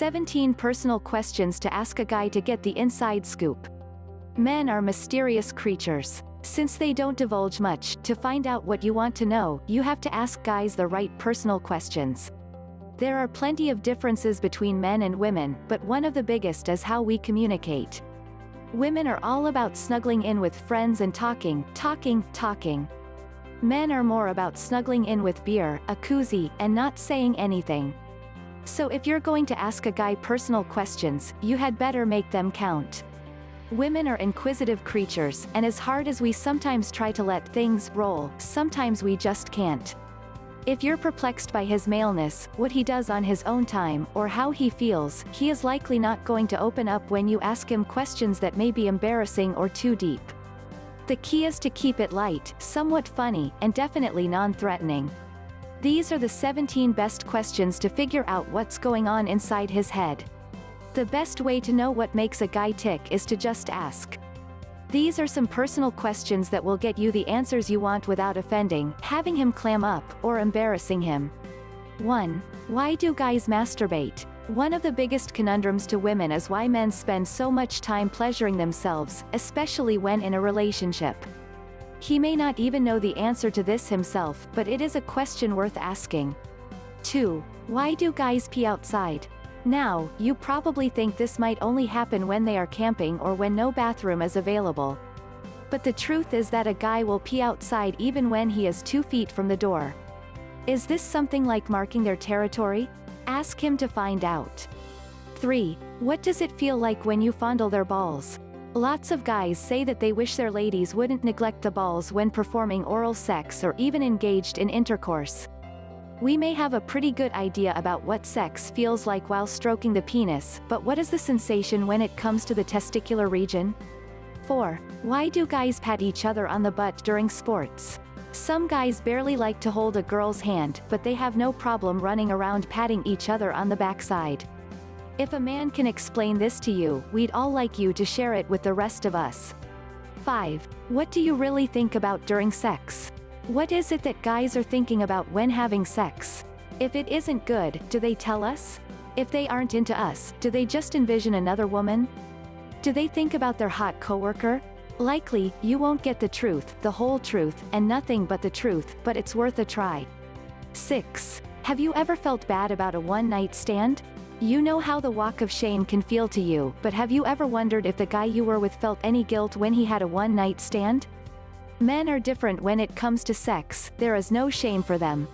17 personal questions to ask a guy to get the inside scoop. Men are mysterious creatures. Since they don't divulge much, to find out what you want to know, you have to ask guys the right personal questions. There are plenty of differences between men and women, but one of the biggest is how we communicate. Women are all about snuggling in with friends and talking. Men are more about snuggling in with beer, a koozie, and not saying anything. So if you're going to ask a guy personal questions, you had better make them count. Women are inquisitive creatures, and as hard as we sometimes try to let things roll, sometimes we just can't. If you're perplexed by his maleness, what he does on his own time, or how he feels, he is likely not going to open up when you ask him questions that may be embarrassing or too deep. The key is to keep it light, somewhat funny, and definitely non-threatening. These are the 17 best questions to figure out what's going on inside his head. The best way to know what makes a guy tick is to just ask. These are some personal questions that will get you the answers you want without offending, having him clam up, or embarrassing him. 1. Why do guys masturbate? One of the biggest conundrums to women is why men spend so much time pleasuring themselves, especially when in a relationship. He may not even know the answer to this himself, but it is a question worth asking. 2. Why do guys pee outside? Now, you probably think this might only happen when they are camping or when no bathroom is available. But the truth is that a guy will pee outside even when he is 2 feet from the door. Is this something like marking their territory? Ask him to find out. 3. What does it feel like when you fondle their balls? Lots of guys say that they wish their ladies wouldn't neglect the balls when performing oral sex or even engaged in intercourse. We may have a pretty good idea about what sex feels like while stroking the penis, but what is the sensation when it comes to the testicular region? 4. Why do guys pat each other on the butt during sports? Some guys barely like to hold a girl's hand, but they have no problem running around patting each other on the backside. If a man can explain this to you, we'd all like you to share it with the rest of us. 5. What do you really think about during sex? What is it that guys are thinking about when having sex? If it isn't good, do they tell us? If they aren't into us, do they just envision another woman? Do they think about their hot coworker? Likely, you won't get the truth, the whole truth, and nothing but the truth, but it's worth a try. 6. Have you ever felt bad about a one-night stand? You know how the walk of shame can feel to you, but have you ever wondered if the guy you were with felt any guilt when he had a one-night stand? Men are different when it comes to sex, there is no shame for them.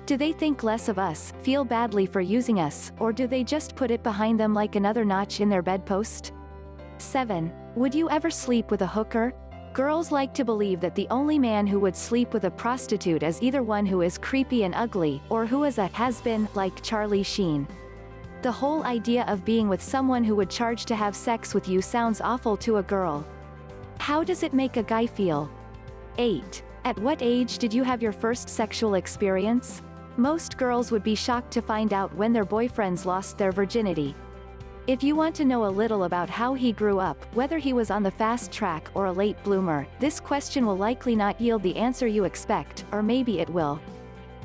Do they think less of us, feel badly for using us, or do they just put it behind them like another notch in their bedpost? 7. Would you ever sleep with a hooker? Girls like to believe that the only man who would sleep with a prostitute is either one who is creepy and ugly, or who is a has-been, like Charlie Sheen. The whole idea of being with someone who would charge to have sex with you sounds awful to a girl. How does it make a guy feel? 8. At what age did you have your first sexual experience? Most girls would be shocked to find out when their boyfriends lost their virginity. If you want to know a little about how he grew up, whether he was on the fast track or a late bloomer, this question will likely not yield the answer you expect, or maybe it will.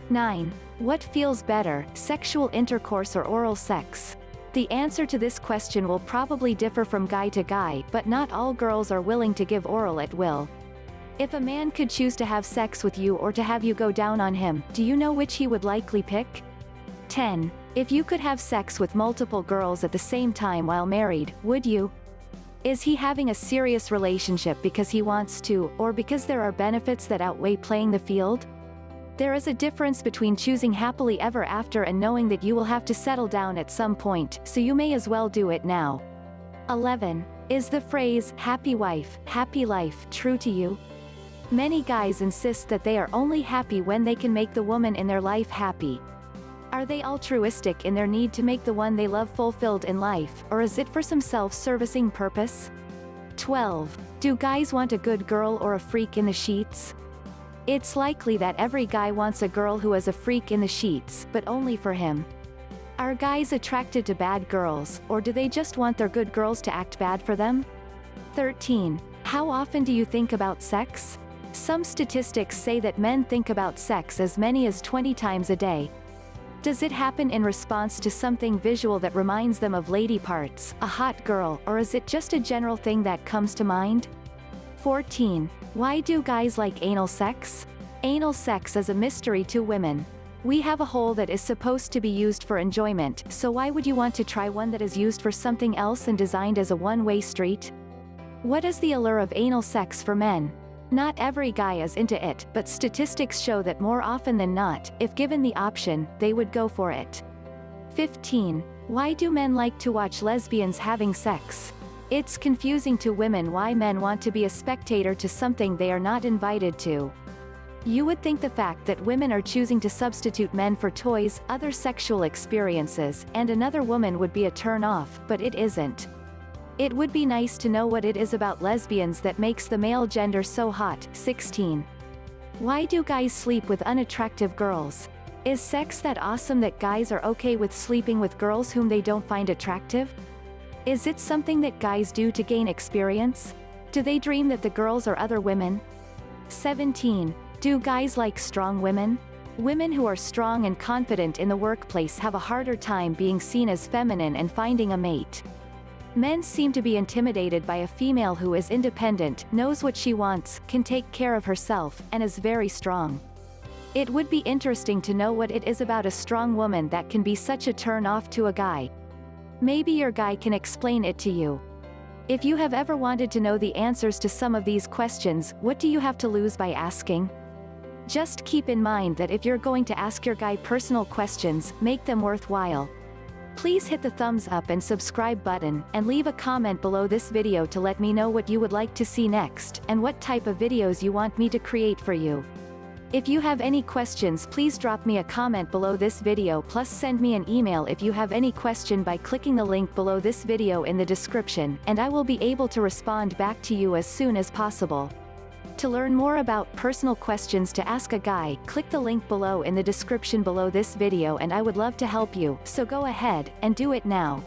9. What feels better, sexual intercourse or oral sex? The answer to this question will probably differ from guy to guy, but not all girls are willing to give oral at will. If a man could choose to have sex with you or to have you go down on him, do you know which he would likely pick? 10. If you could have sex with multiple girls at the same time while married, would you? Is he having a serious relationship because he wants to, or because there are benefits that outweigh playing the field? There is a difference between choosing happily ever after and knowing that you will have to settle down at some point, so you may as well do it now. 11. Is the phrase, happy wife, happy life, true to you? Many guys insist that they are only happy when they can make the woman in their life happy. Are they altruistic in their need to make the one they love fulfilled in life, or is it for some self-servicing purpose? 12. Do guys want a good girl or a freak in the sheets? It's likely that every guy wants a girl who is a freak in the sheets, but only for him. Are guys attracted to bad girls, or do they just want their good girls to act bad for them? 13. How often do you think about sex? Some statistics say that men think about sex as many as 20 times a day. Does it happen in response to something visual that reminds them of lady parts, a hot girl, or is it just a general thing that comes to mind? 14. Why do guys like anal sex? Anal sex is a mystery to women. We have a hole that is supposed to be used for enjoyment, so why would you want to try one that is used for something else and designed as a one-way street? What is the allure of anal sex for men? Not every guy is into it, but statistics show that more often than not, if given the option, they would go for it. 15. Why do men like to watch lesbians having sex? It's confusing to women why men want to be a spectator to something they are not invited to. You would think the fact that women are choosing to substitute men for toys, other sexual experiences, and another woman would be a turn-off, but it isn't. It would be nice to know what it is about lesbians that makes the male gender so hot. 16. Why do guys sleep with unattractive girls? Is sex that awesome that guys are okay with sleeping with girls whom they don't find attractive? Is it something that guys do to gain experience? Do they dream that the girls are other women? 17. Do guys like strong women? Women who are strong and confident in the workplace have a harder time being seen as feminine and finding a mate. Men seem to be intimidated by a female who is independent, knows what she wants, can take care of herself, and is very strong. It would be interesting to know what it is about a strong woman that can be such a turn-off to a guy. Maybe your guy can explain it to you. If you have ever wanted to know the answers to some of these questions, what do you have to lose by asking? Just keep in mind that if you're going to ask your guy personal questions, make them worthwhile. Please hit the thumbs up and subscribe button, and leave a comment below this video to let me know what you would like to see next, and what type of videos you want me to create for you. If you have any questions, please drop me a comment below this video, plus send me an email if you have any question by clicking the link below this video in the description, and I will be able to respond back to you as soon as possible. To learn more about personal questions to ask a guy, click the link below in the description below this video, and I would love to help you, so go ahead and do it now.